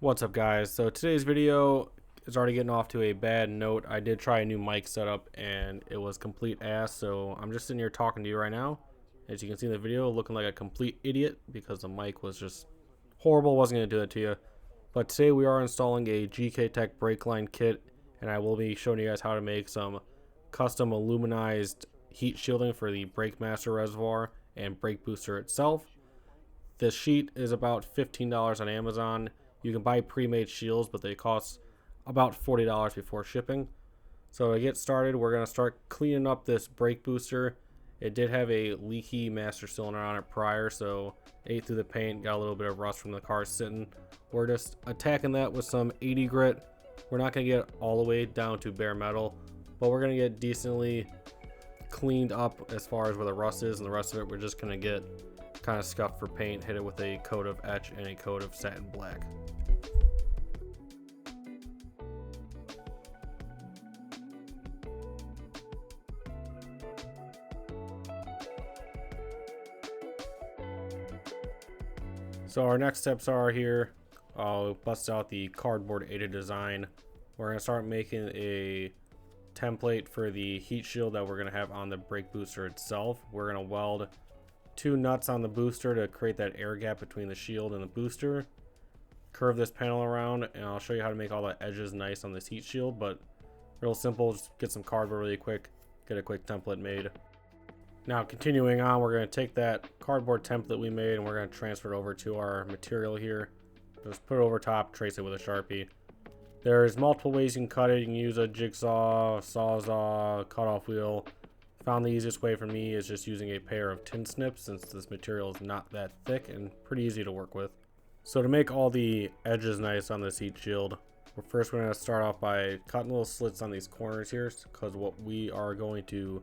What's up, guys? So today's video is already getting off to a bad note. I did try a new mic setup and it was complete ass, so I'm just sitting here talking to you right now. As you can see in the video, looking like a complete idiot because the mic was just horrible. Wasn't going to do that to you. But today we are installing a GK Tech brake line kit, and I will be showing you guys how to make some custom aluminized heat shielding for the Brake Master reservoir and brake booster itself. This sheet is about $15 on Amazon. You can buy pre-made shields, but they cost about $40 before shipping. So to get started, we're going to start cleaning up this brake booster. It did have a leaky master cylinder on it prior, so it ate through the paint, got a little bit of rust from the car sitting. We're just attacking that with some 80 grit. We're not going to get all the way down to bare metal, but we're going to get decently cleaned up as far as where the rust is, and the rest of it we're just going to get kind of scuffed for paint, hit it with a coat of etch and a coat of satin black. So our next steps are here. I'll bust out the cardboard aided design. We're going to start making a template for the heat shield that we're going to have on the brake booster itself. We're going to weld two nuts on the booster to create that air gap between the shield and the booster. Curve this panel around, and I'll show you how to make all the edges nice on this heat shield, but real simple. Just get some cardboard really quick, get a quick template made. Now continuing on, we're going to take that cardboard template we made and we're going to transfer it over to our material here. Just put it over top, trace it with a Sharpie. There's multiple ways you can cut it. You can use a jigsaw, sawzall, cutoff wheel. Found the easiest way for me is just using a pair of tin snips, since this material is not that thick and pretty easy to work with. So to make all the edges nice on this heat shield, we're going to start off by cutting little slits on these corners here, because what we are going to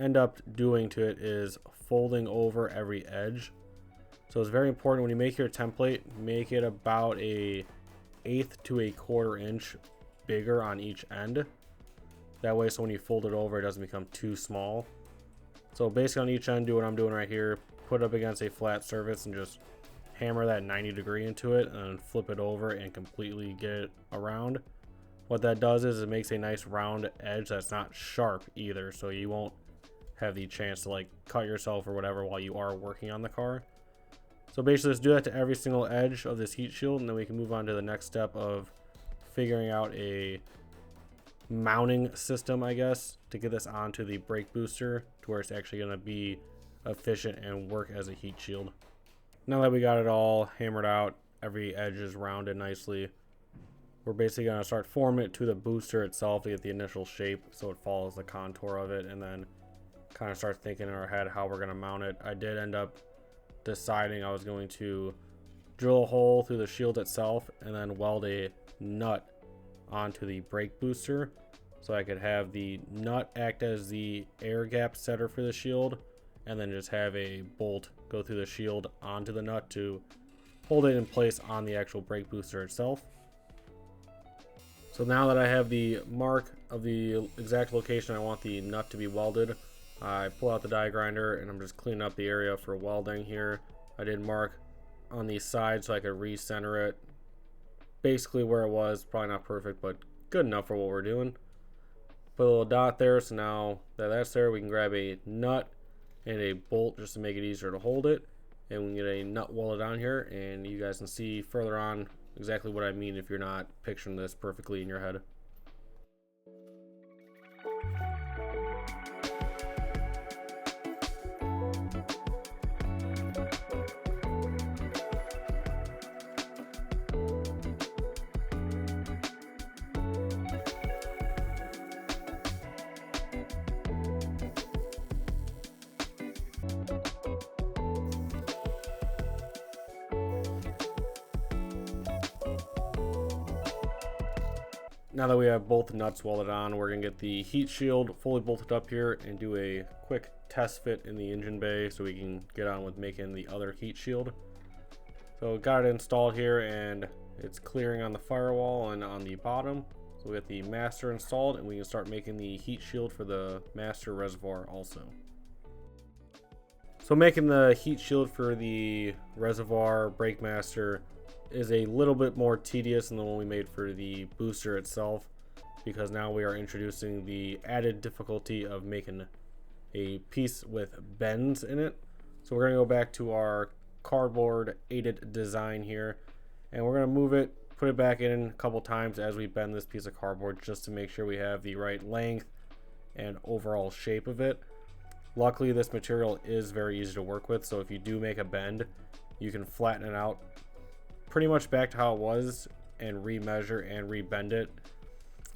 end up doing to it is folding over every edge. So it's very important when you make your template, make it about a 1/8 to a 1/4 inch bigger on each end. That way, so when you fold it over, it doesn't become too small. So basically on each end, do what I'm doing right here. Put it up against a flat surface and just hammer that 90-degree into it and flip it over and completely get it around. What that does is it makes a nice round edge that's not sharp either, so you won't have the chance to like cut yourself or whatever while you are working on the car. So basically just do that to every single edge of this heat shield, and then we can move on to the next step of figuring out a mounting system, I guess, to get this onto the brake booster to where it's actually going to be efficient and work as a heat shield. Now that we got it all hammered out, every edge is rounded nicely, we're basically going to start forming it to the booster itself to get the initial shape so it follows the contour of it, and then kind of start thinking in our head how we're going to mount it. I did end up deciding I was going to drill a hole through the shield itself and then weld a nut onto the brake booster, so I could have the nut act as the air gap setter for the shield, and then just have a bolt go through the shield onto the nut to hold it in place on the actual brake booster itself. So now that I have the mark of the exact location I want the nut to be welded, I pull out the die grinder and I'm just cleaning up the area for welding here. I did mark on the side so I could recenter it basically where it was. Probably not perfect, but good enough for what we're doing. Put a little dot there, so now that that's there, we can grab a nut and a bolt just to make it easier to hold it, and we can get a nut welded on here, and you guys can see further on exactly what I mean if you're not picturing this perfectly in your head. Now that we have both nuts welded on, we're going to get the heat shield fully bolted up here and do a quick test fit in the engine bay so we can get on with making the other heat shield. So got it installed here, and it's clearing on the firewall and on the bottom. So we got the master installed, and we can start making the heat shield for the master reservoir also. So making the heat shield for the reservoir brake master is a little bit more tedious than the one we made for the booster itself, because now we are introducing the added difficulty of making a piece with bends in it. So we're going to go back to our cardboard aided design here, and we're going to move it, put it back in a couple times as we bend this piece of cardboard, just to make sure we have the right length and overall shape of it. Luckily, this material is very easy to work with, so if you do make a bend, you can flatten it out pretty much back to how it was and remeasure and rebend it.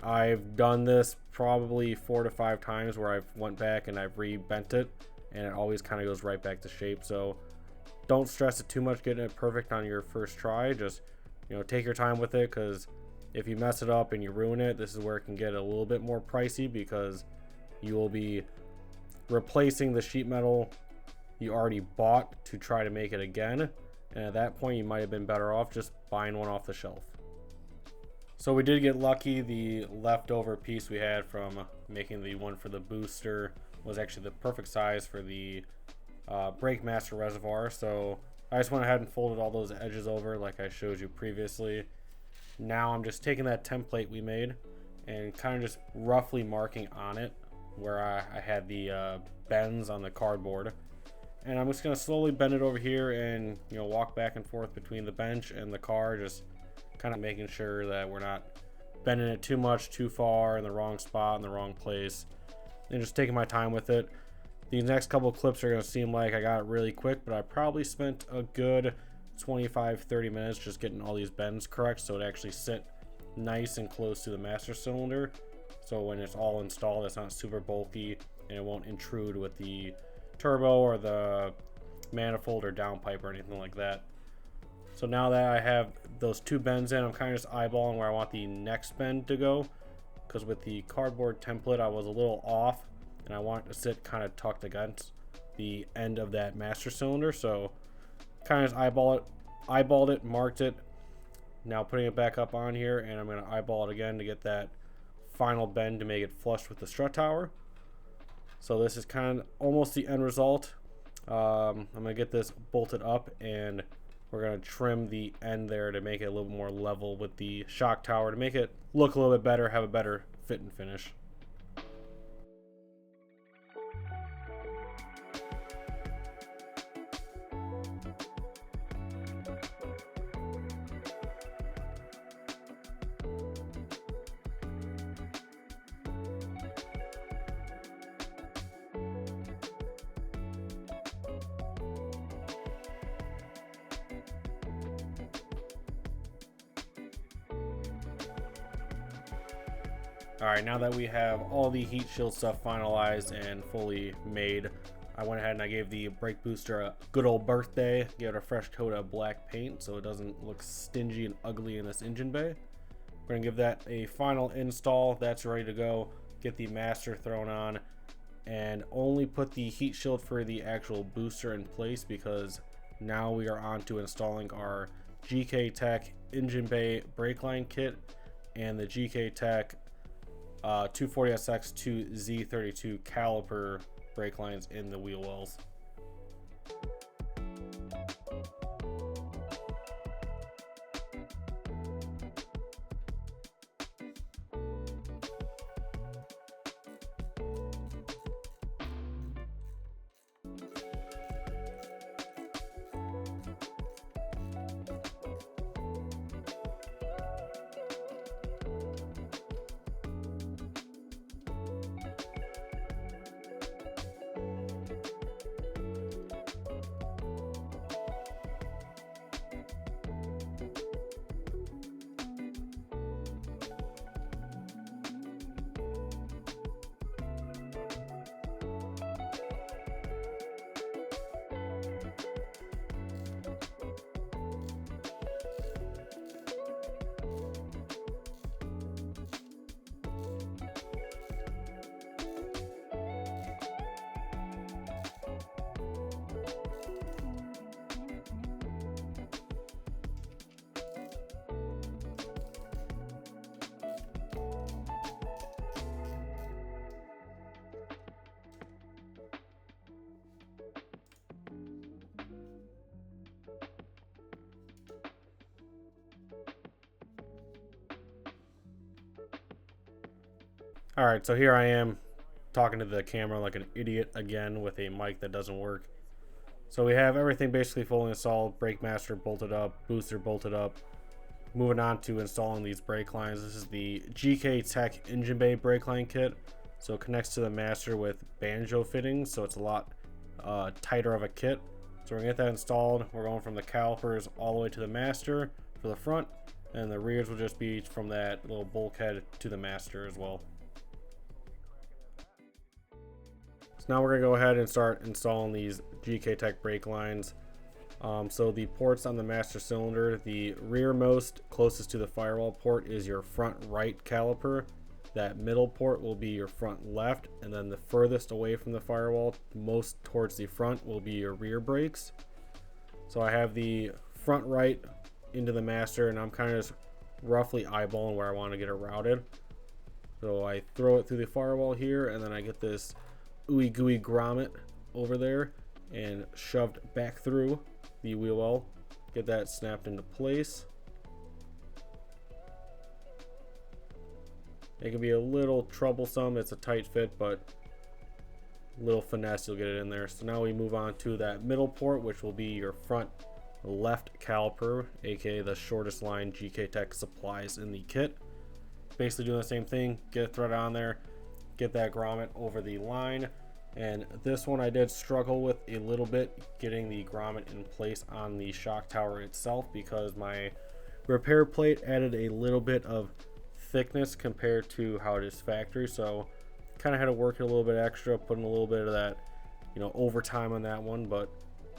I've done this probably 4 to 5 times where I've went back and I've rebent it, and it always kind of goes right back to shape. So don't stress it too much getting it perfect on your first try. Just, you know, take your time with it, because if you mess it up and you ruin it, this is where it can get a little bit more pricey, because you will be replacing the sheet metal you already bought to try to make it again, and at that point you might have been better off just buying one off the shelf. So we did get lucky. The leftover piece we had from making the one for the booster was actually the perfect size for the Breakmaster reservoir, so I just went ahead and folded all those edges over like I showed you previously. Now I'm just taking that template we made and kind of just roughly marking on it where I had the bends on the cardboard, and I'm just going to slowly bend it over here and, you know, walk back and forth between the bench and the car, just kind of making sure that we're not bending it too much, too far, in the wrong spot, in the wrong place, and just taking my time with it. These next couple clips are going to seem like I got it really quick, but I probably spent a good 25-30 minutes just getting all these bends correct so it actually sit nice and close to the master cylinder. So when it's all installed, it's not super bulky and it won't intrude with the turbo or the manifold or downpipe or anything like that. So now that I have those 2 bends in, I'm kind of just eyeballing where I want the next bend to go, because with the cardboard template I was a little off and I want it to sit kind of tucked against the end of that master cylinder. So kind of just eyeballed it, marked it. Now putting it back up on here, and I'm going to eyeball it again to get that final bend to make it flush with the strut tower. So this is kind of almost the end result. I'm going to get this bolted up, and we're going to trim the end there to make it a little more level with the shock tower to make it look a little bit better, have a better fit and finish. Alright, now that we have all the heat shield stuff finalized and fully made, I went ahead and I gave the brake booster a good old birthday, gave it a fresh coat of black paint so it doesn't look stingy and ugly in this engine bay. We're going to give that a final install. That's ready to go. Get the master thrown on and only put the heat shield for the actual booster in place, because now we are on to installing our GK Tech engine bay brake line kit and the GK Tech 240SX to Z32 caliper brake lines in the wheel wells. Alright, so here I am talking to the camera like an idiot again with a mic that doesn't work. So we have everything basically fully installed, brake master bolted up, booster bolted up. Moving on to installing these brake lines. This is the GK Tech Engine Bay brake line kit. So it connects to the master with banjo fittings, so it's a lot tighter of a kit. So we're gonna get that installed. We're going from the calipers all the way to the master for the front, and the rears will just be from that little bulkhead to the master as well. So now we're gonna go ahead and start installing these GK Tech brake lines. So the ports on the master cylinder, the rearmost closest to the firewall port is your front right caliper. That middle port will be your front left, and then the furthest away from the firewall, most towards the front, will be your rear brakes. So I have the front right into the master, and I'm kind of just roughly eyeballing where I want to get it routed. So I throw it through the firewall here, and then I get this ooey gooey grommet over there and shoved back through the wheel well. Get that snapped into place. It can be a little troublesome. It's a tight fit, but a little finesse, you'll get it in there. So now we move on to that middle port, which will be your front left caliper, aka the shortest line GK Tech supplies in the kit. Basically doing the same thing, get a thread on there, get that grommet over the line. And this one I did struggle with a little bit getting the grommet in place on the shock tower itself, because my repair plate added a little bit of thickness compared to how it is factory, so kind of had to work it a little bit extra, putting a little bit of that, overtime on that one. But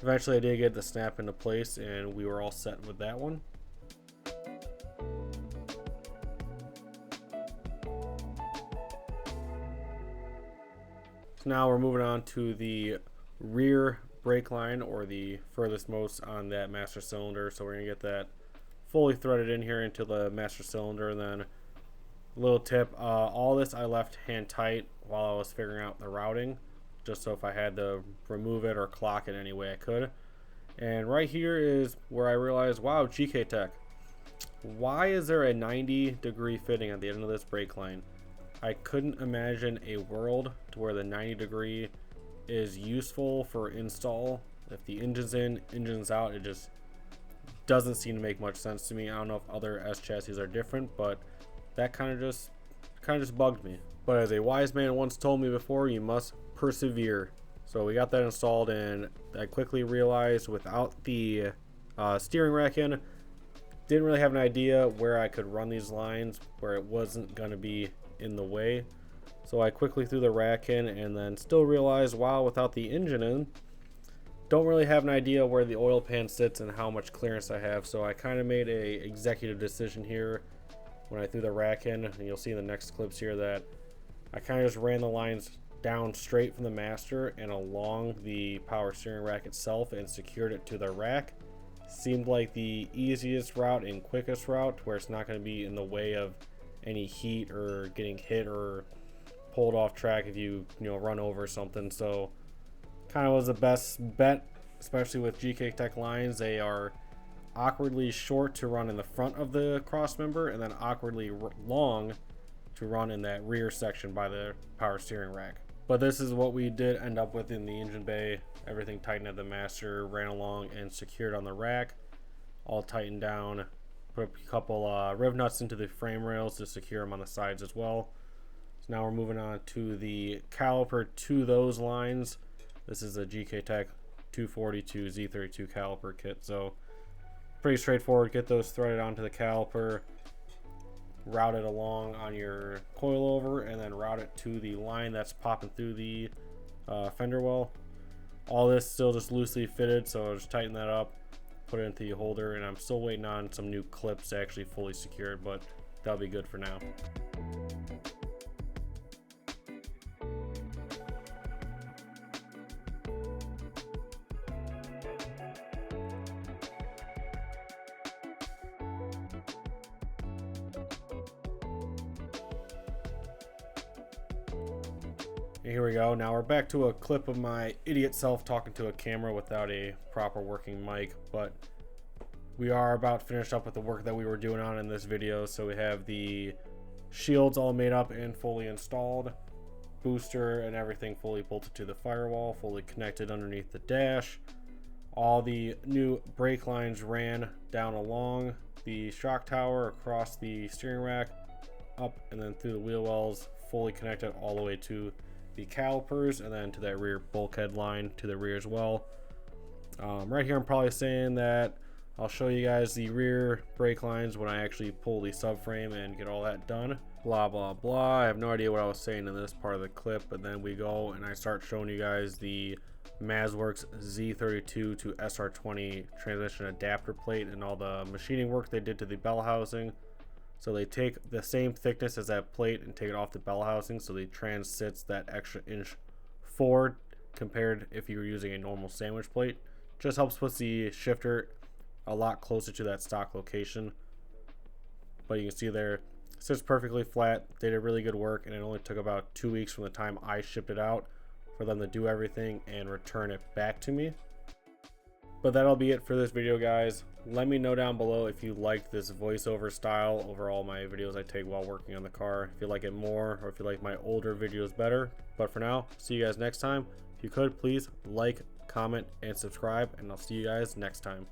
eventually I did get the snap into place, and we were all set with that one. So now we're moving on to the rear brake line, or the furthest most on that master cylinder. So we're gonna get that fully threaded in here into the master cylinder. And then little tip, all this I left hand tight while I was figuring out the routing, just so if I had to remove it or clock it any way I could. And right here is where I realized, wow, GK Tech, why is there a 90-degree fitting at the end of this brake line? I couldn't imagine a world to where the 90-degree is useful for install. If the engine's in, engine's out, it just doesn't seem to make much sense to me. I don't know if other S chassis are different, but that kind of just bugged me. But as a wise man once told me before, you must persevere. So we got that installed, and I quickly realized without the steering rack in, didn't really have an idea where I could run these lines where it wasn't going to be in the way. So I quickly threw the rack in, and then still realized, wow, without the engine in, don't really have an idea where the oil pan sits and how much clearance I have. So I kind of made a executive decision here when I threw the rack in, and you'll see in the next clips here that I kind of just ran the lines down straight from the master and along the power steering rack itself and secured it to the rack. Seemed like the easiest route and quickest route, where it's not going to be in the way of any heat or getting hit or pulled off track if you run over something. So kind of was the best bet, especially with GK Tech lines. They are awkwardly short to run in the front of the cross member, and then awkwardly long to run in that rear section by the power steering rack. But this is what we did end up with in the engine bay. Everything tightened at the master, ran along and secured on the rack, all tightened down. Put a couple riv nuts into the frame rails to secure them on the sides as well. So now we're moving on to the caliper to those lines. This is a GK Tech 242 Z32 caliper kit, so pretty straightforward. Get those threaded onto the caliper, route it along on your coilover, and then route it to the line that's popping through the fender well. All this still just loosely fitted, so I'll just tighten that up, put it into the holder, and I'm still waiting on some new clips to actually fully secure it, but that'll be good for now. Here we go. Now we're back to a clip of my idiot self talking to a camera without a proper working mic, but we are about finished up with the work that we were doing on in this video. So we have the Shields all made up and fully installed. Booster and everything fully bolted to the firewall, fully connected underneath the dash. All the new brake lines ran down along the shock tower, across the steering rack, up and then through the wheel wells, fully connected all the way to the calipers, and then to that rear bulkhead line to the rear as well. Right here I'm probably saying that I'll show you guys the rear brake lines when I actually pull the subframe and get all that done. Blah blah blah. I have no idea what I was saying in this part of the clip, but then we go and I start showing you guys the Mazworks Z32 to SR20 transmission adapter plate and all the machining work they did to the bell housing. So they take the same thickness as that plate and take it off the bell housing, so the trans sits that extra inch forward compared if you were using a normal sandwich plate. Just helps put the shifter a lot closer to that stock location. But you can see there, it sits perfectly flat. They did really good work, and it only took about 2 weeks from the time I shipped it out for them to do everything and return it back to me. But that'll be it for this video, guys. Let me know down below if you liked this voiceover style over all my videos I take while working on the car, if you like it more or if you like my older videos better. But for now, see you guys next time. If you could, please like, comment, and subscribe, and I'll see you guys next time.